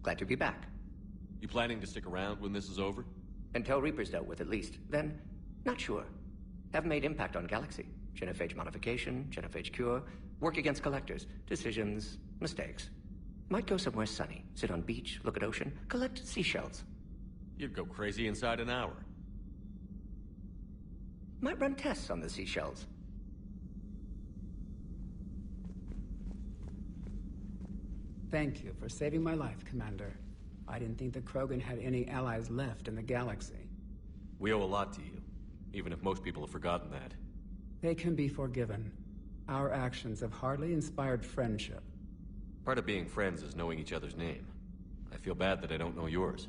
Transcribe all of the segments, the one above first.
Glad to be back. You planning to stick around when this is over? Until Reaper's dealt with, at least. Then, not sure. Have made impact on Galaxy. Genophage modification, genophage cure, work against collectors, decisions, mistakes. Might go somewhere sunny, sit on beach, look at ocean, collect seashells. You'd go crazy inside an hour. Might run tests on the seashells. Thank you for saving my life, Commander. I didn't think the Krogan had any allies left in the galaxy. We owe a lot to you, even if most people have forgotten that. They can be forgiven. Our actions have hardly inspired friendship. Part of being friends is knowing each other's name. I feel bad that I don't know yours.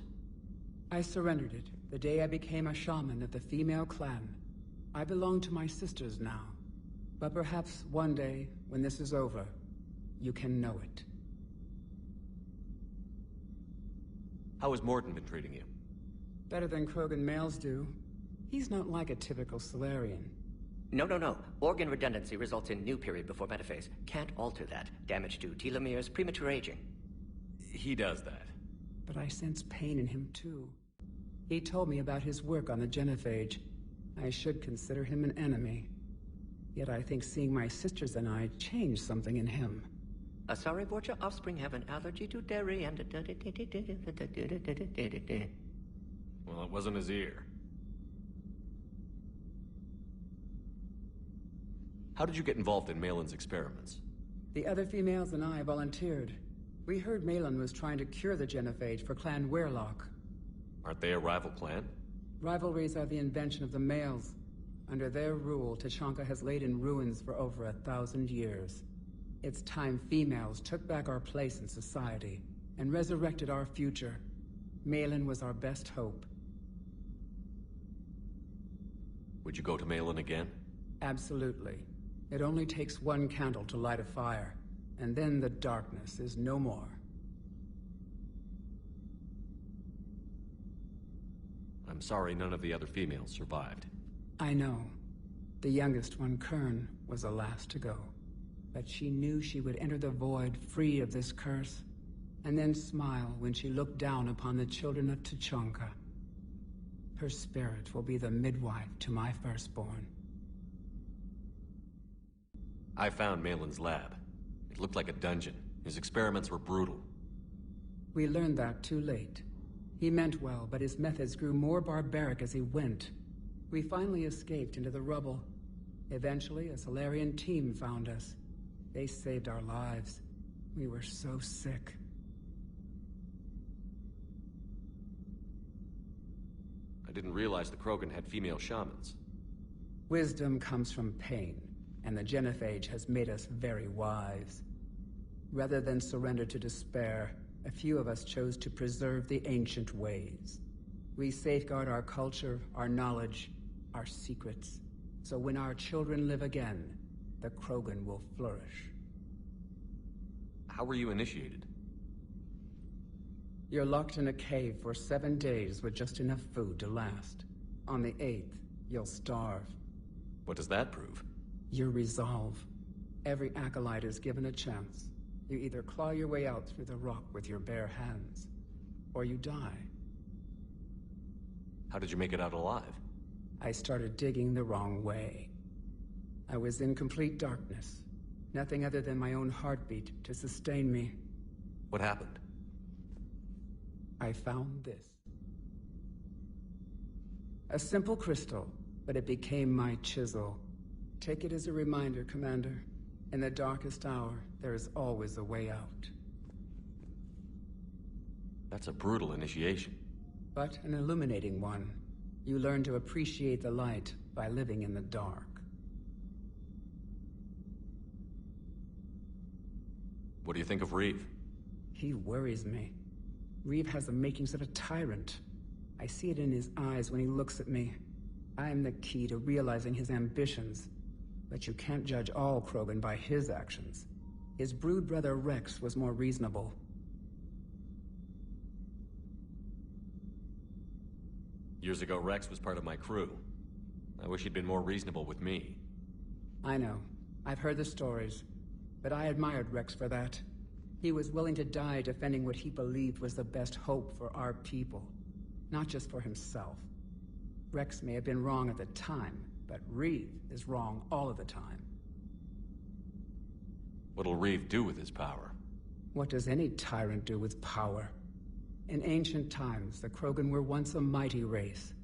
I surrendered it the day I became a shaman of the female clan. I belong to my sisters now. But perhaps one day, when this is over, you can know it. How has Mordin been treating you? Better than Krogan males do. He's not like a typical Solarian. No. Organ redundancy results in new period before metaphase. Can't alter that. Damage to telomeres, premature aging. He does that. But I sense pain in him too. He told me about his work on the genophage. I should consider him an enemy. Yet I think seeing my sisters and I changed something in him. Asari Vorcha offspring have an allergy to dairy and... Well, it wasn't his ear. How did you get involved in Maelon's experiments? The other females and I volunteered. We heard Maelon was trying to cure the genophage for Clan Weirlock. Aren't they a rival clan? Rivalries are the invention of the males. Under their rule, Tuchanka has laid in ruins for over 1,000 years. It's time females took back our place in society and resurrected our future. Maelon was our best hope. Would you go to Maelon again? Absolutely. It only takes one candle to light a fire, and then the darkness is no more. I'm sorry none of the other females survived. I know. The youngest one, Kern, was the last to go. But she knew she would enter the void free of this curse, and then smile when she looked down upon the children of Tuchanka. Her spirit will be the midwife to my firstborn. I found Maelon's lab. It looked like a dungeon. His experiments were brutal. We learned that too late. He meant well, but his methods grew more barbaric as he went. We finally escaped into the rubble. Eventually, a Solarian team found us. They saved our lives. We were so sick. I didn't realize the Krogan had female shamans. Wisdom comes from pain, and the genophage has made us very wise. Rather than surrender to despair, a few of us chose to preserve the ancient ways. We safeguard our culture, our knowledge, our secrets. So when our children live again, the Krogan will flourish. How were you initiated? You're locked in a cave for 7 days with just enough food to last. On the 8th, you'll starve. What does that prove? Your resolve. Every acolyte is given a chance. You either claw your way out through the rock with your bare hands, or you die. How did you make it out alive? I started digging the wrong way. I was in complete darkness. Nothing other than my own heartbeat to sustain me. What happened? I found this. A simple crystal, but it became my chisel. Take it as a reminder, Commander. In the darkest hour, there is always a way out. That's a brutal initiation. But an illuminating one. You learn to appreciate the light by living in the dark. What do you think of Reeve? He worries me. Reeve has the makings of a tyrant. I see it in his eyes when he looks at me. I am the key to realizing his ambitions. But you can't judge all Krogan by his actions. His brood brother Rex was more reasonable. Years ago, Rex was part of my crew. I wish he'd been more reasonable with me. I know. I've heard the stories. But I admired Rex for that. He was willing to die defending what he believed was the best hope for our people, not just for himself. Rex may have been wrong at the time, but Reeve is wrong all of the time. What'll Reeve do with his power? What does any tyrant do with power? In ancient times, the Krogan were once a mighty race.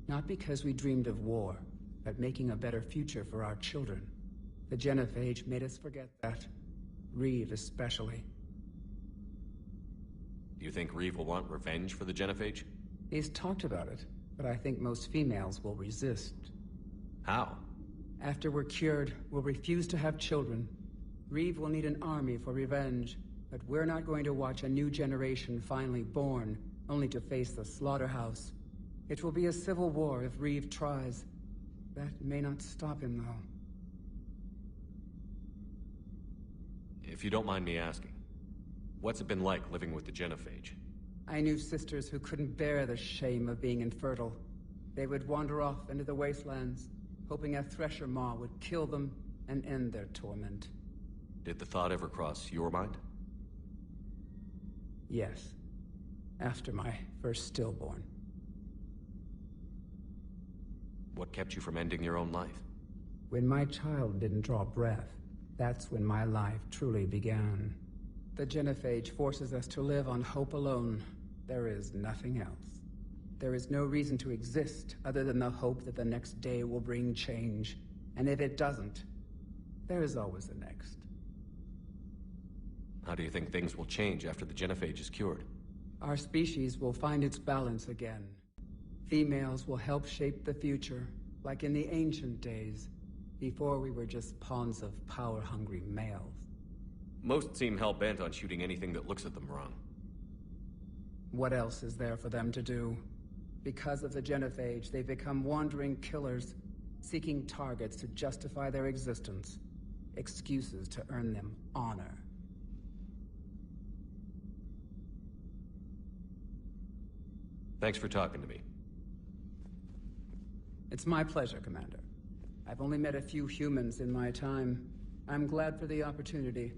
Not because we dreamed of war, but making a better future for our children. The Genophage made us forget that. Reeve especially. Do you think Reeve will want revenge for the Genophage? He's talked about it, but I think most females will resist. How? After we're cured, we'll refuse to have children. Reeve will need an army for revenge, but we're not going to watch a new generation finally born, only to face the slaughterhouse. It will be a civil war if Reeve tries. That may not stop him, though. If you don't mind me asking, what's it been like living with the Genophage? I knew sisters who couldn't bear the shame of being infertile. They would wander off into the wastelands, hoping a Thresher Maw would kill them and end their torment. Did the thought ever cross your mind? Yes. After my first stillborn. What kept you from ending your own life? When my child didn't draw breath, that's when my life truly began. The Genophage forces us to live on hope alone. There is nothing else. There is no reason to exist other than the hope that the next day will bring change. And if it doesn't, there is always the next. How do you think things will change after the Genophage is cured? Our species will find its balance again. Females will help shape the future, like in the ancient days, before we were just pawns of power-hungry males. Most seem hell-bent on shooting anything that looks at them wrong. What else is there for them to do? Because of the Genophage, they've become wandering killers, seeking targets to justify their existence, excuses to earn them honor. Thanks for talking to me. It's my pleasure, Commander. I've only met a few humans in my time. I'm glad for the opportunity.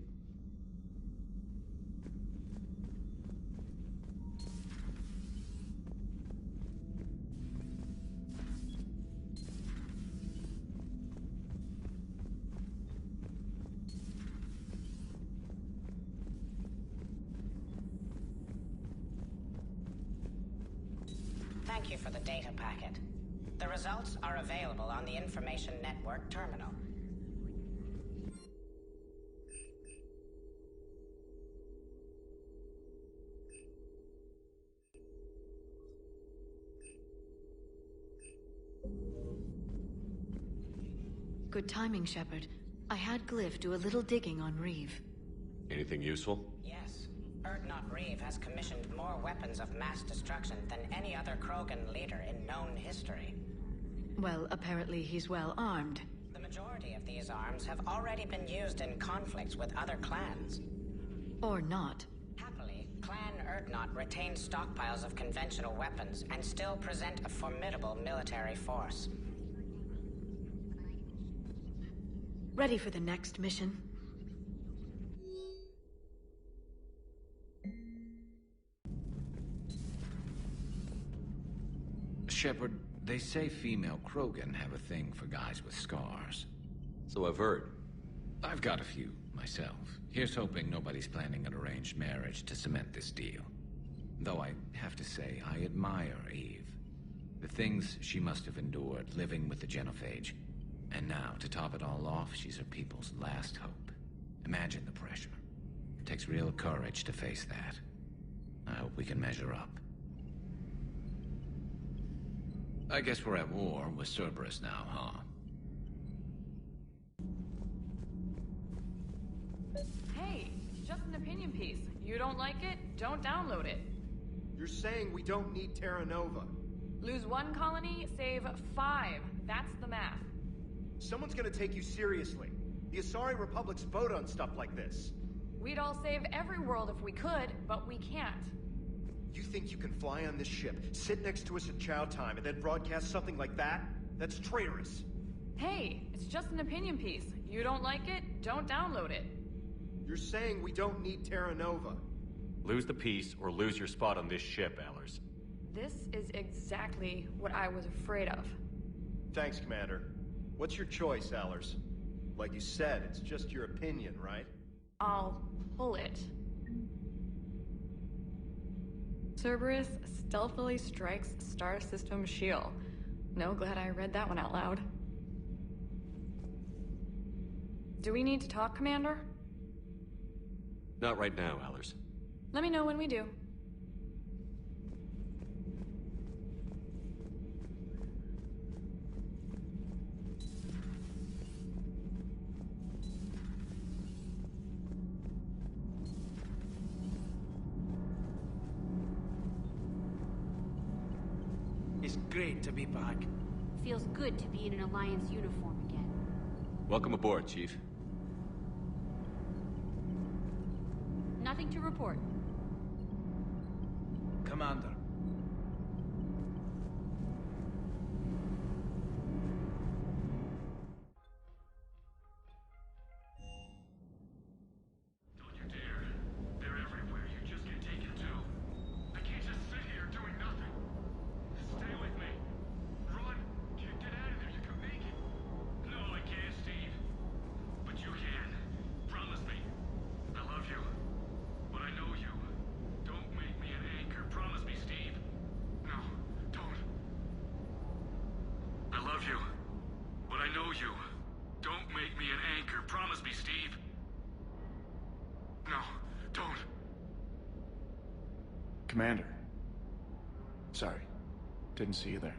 Thank you for the data packet. The results are available on the Information Network terminal. Good timing, Shepard. I had Glyph do a little digging on Reeve. Anything useful? Yes. Urdnot Reeve has commissioned more weapons of mass destruction than any other Krogan leader in known history. Well, apparently he's well armed. The majority of these arms have already been used in conflicts with other clans. Or not. Happily, Clan Urdnot retains stockpiles of conventional weapons and still present a formidable military force. Ready for the next mission? Shepard, they say female Krogan have a thing for guys with scars. So I've heard. I've got a few, myself. Here's hoping nobody's planning an arranged marriage to cement this deal. Though I have to say, I admire Eve. The things she must have endured living with the Genophage. And now, to top it all off, she's her people's last hope. Imagine the pressure. It takes real courage to face that. I hope we can measure up. I guess we're at war with Cerberus now, huh? Hey, it's just an opinion piece. You don't like it? Don't download it. You're saying we don't need Terra Nova. Lose one colony, save 5. That's the math. Someone's gonna take you seriously. The Asari Republics vote on stuff like this. We'd all save every world if we could, but we can't. You think you can fly on this ship, sit next to us at chow time, and then broadcast something like that? That's traitorous. Hey, it's just an opinion piece. You don't like it? Don't download it. You're saying we don't need Terra Nova. Lose the peace or lose your spot on this ship, Allers. This is exactly what I was afraid of. Thanks, Commander. What's your choice, Allers? Like you said, it's just your opinion, right? I'll pull it. Cerberus stealthily strikes Star System shield. No, glad I read that one out loud. Do we need to talk, Commander? Not right now, Allers. Let me know when we do. It's great to be back. Feels good to be in an Alliance uniform again. Welcome aboard, Chief. Nothing to report. Commander. Don't you dare. They're everywhere. You just get taken too. I can't just sit here doing nothing. Stay with me. Run. Get out of there. You can make it. No, I can't, Steve. But you can. Promise me. I love you. But I know you. Don't make me an anchor. Promise me, Steve. No, don't. I love you. But I know you. Don't make me an anchor. Promise me, Steve. No, don't. Commander. Sorry. Didn't see you there.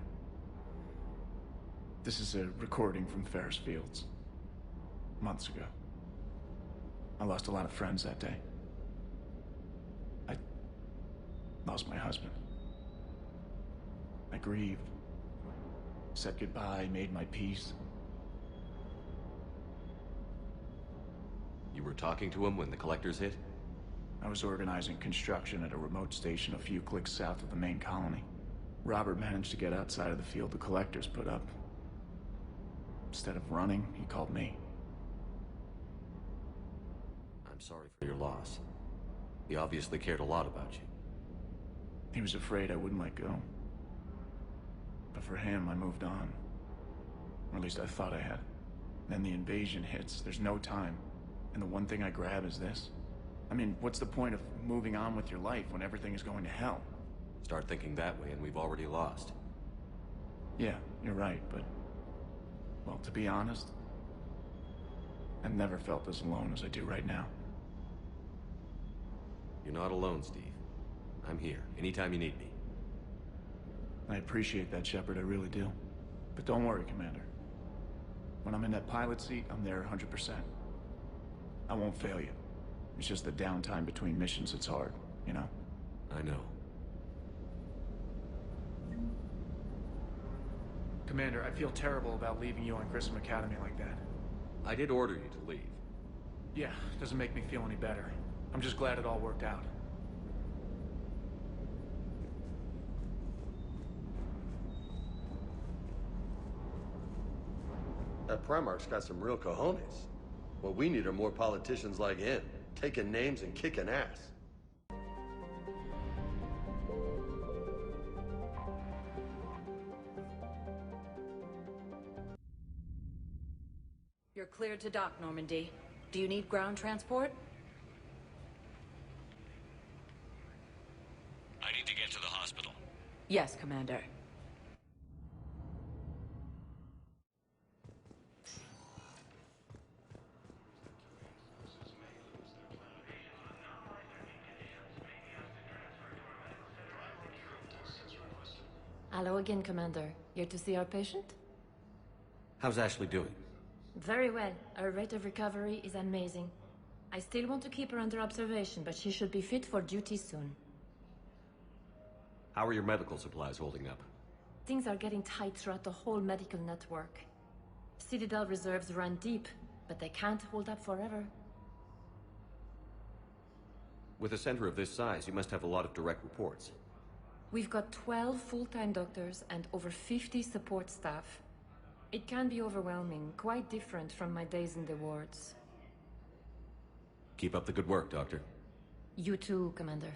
This is a recording from Ferris Fields. Months ago. I lost a lot of friends that day. I lost my husband. I grieved. Said goodbye, made my peace. You were talking to him when the Collectors hit? I was organizing construction at a remote station a few clicks south of the main colony. Robert managed to get outside of the field the Collectors put up. Instead of running, he called me. I'm sorry for your loss. He obviously cared a lot about you. He was afraid I wouldn't let go. But for him, I moved on. Or at least I thought I had. Then the invasion hits, there's no time. And the one thing I grab is this. I mean, what's the point of moving on with your life when everything is going to hell? Start thinking that way and we've already lost. Yeah, you're right, but... well, to be honest, I've never felt as alone as I do right now. You're not alone, Steve. I'm here, anytime you need me. I appreciate that, Shepard, I really do. But don't worry, Commander. When I'm in that pilot seat, I'm there 100%. I won't fail you. It's just the downtime between missions that's hard, you know? I know. Commander, I feel terrible about leaving you on Grissom Academy like that. I did order you to leave. Yeah, doesn't make me feel any better. I'm just glad it all worked out. That Primarch's got some real cojones. What we need are more politicians like him, taking names and kicking ass. You're cleared to dock, Normandy. Do you need ground transport? I need to get to the hospital. Yes, Commander. Hello again, Commander. Here to see our patient? How's Ashley doing? Very well. Her rate of recovery is amazing. I still want to keep her under observation, but she should be fit for duty soon. How are your medical supplies holding up? Things are getting tight throughout the whole medical network. Citadel reserves run deep, but they can't hold up forever. With a center of this size, you must have a lot of direct reports. We've got 12 full-time doctors and over 50 support staff. It can be overwhelming, quite different from my days in the wards. Keep up the good work, Doctor. You too, Commander.